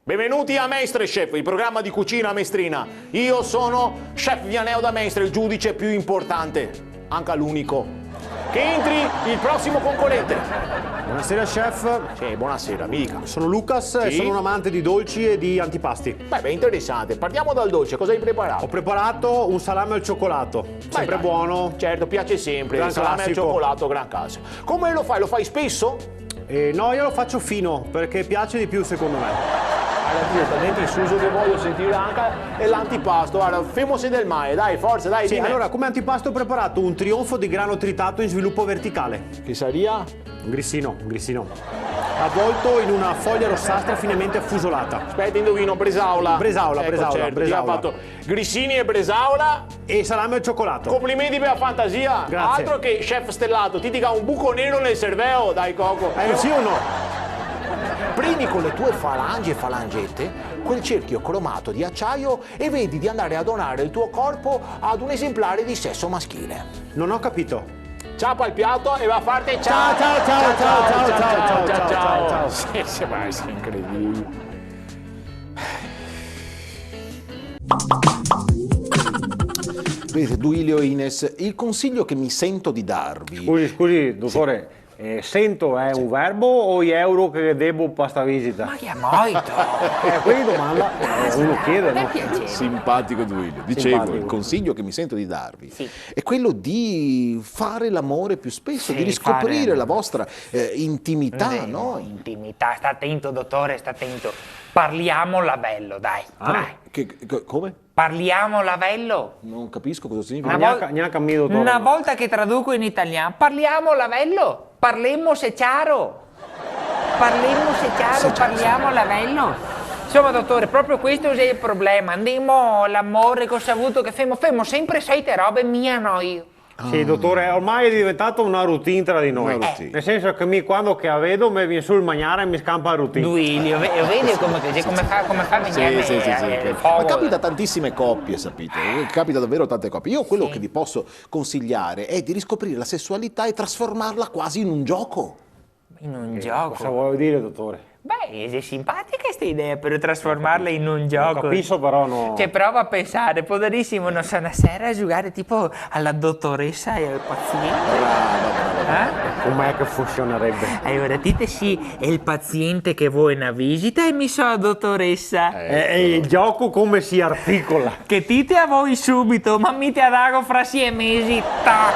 Benvenuti a MasterChef, il programma di cucina maestrina. Io sono Chef Vianeo da Mestre, il giudice più importante, anche l'unico. Che entri il prossimo concorrente. Buonasera chef. Sì, buonasera, mi dica. Sono Lucas e Sì? sono un amante di dolci e di antipasti. Beh, interessante. Partiamo dal dolce. Cosa hai preparato? Ho preparato un salame al cioccolato, sempre dai. buono. Certo, piace sempre. Gran Il salame al classico. cioccolato, gran classe. Come lo fai? Lo fai spesso? No, io lo faccio fino perché piace di più secondo me. Direttamente il suso che voglio sentire anche è l'antipasto. Guarda, famosi del mare, dai, forza, dai, Sì, dimmi. allora come antipasto ho preparato un trionfo di grano tritato in sviluppo verticale. Che saria? Un grissino. Avvolto in una foglia rossastra finemente affusolata. Aspetta, indovino, bresaola. Bresaola, Ecco, bresaola, certo, bresaola. ti ha fatto grissini e bresaola. E salame al cioccolato. Complimenti per la fantasia. Grazie. Altro che chef stellato, ti dica un buco nero nel cervello, dai Coco. Sì o no? Prendi con le tue falangi e falangette quel cerchio cromato di acciaio e vedi di andare a donare il tuo corpo ad un esemplare di sesso maschile. Non ho capito. Ciapa il piatto e va a farti ciao. Ciao. Sì, ma è incredibile. Vedete, Duilio Ines, il consiglio che mi sento di darvi. Scusi, dottore, sento è un verbo o gli euro che devo per sta visita? Ma che molto! Quindi domanda, uno chiede, Per no? piacere. Simpatico Duilio. Dicevo, Simpatico. il consiglio che mi sento di darvi è quello di fare l'amore più spesso, di riscoprire fare- la vostra intimità, no? Intimità, sta attento, dottore, sta attento. Parliamola bello, dai. Dai. Come? Parliamola bello. Non capisco cosa significa. Neanche a me, dottore. Una volta che traduco in italiano, parliamola bello. Parlemmo se chiaro. Parlemmo se chiaro, parliamola bello. Insomma, dottore, proprio questo è il problema. Andiamo all'amore che ho saputo che femo sempre solite robe mia noi. Sì, dottore, ormai è diventato una routine tra di noi. Una routine. Nel senso che quando che la vedo mi viene sul mangiare e mi scampa la routine. Duilio, vedi come fa a venire il Ma capita a tantissime coppie, sapete? Capita davvero a tante coppie. Io quello che vi posso consigliare è di riscoprire la sessualità e trasformarla quasi in un gioco. in un gioco. Cosa vuole dire, dottore? Beh, è simpatica questa idea per trasformarla in un gioco. Capisco, però no. Cioè, prova a pensare, poderissimo, non so, una sera a giocare tipo alla dottoressa e al paziente. Com'è che funzionerebbe? Allora, dite sì, è il paziente che vuole una visita e mi so la dottoressa. E il gioco come si articola? Che dite a voi subito, ma mi te la dago fra 6 mesi, tac.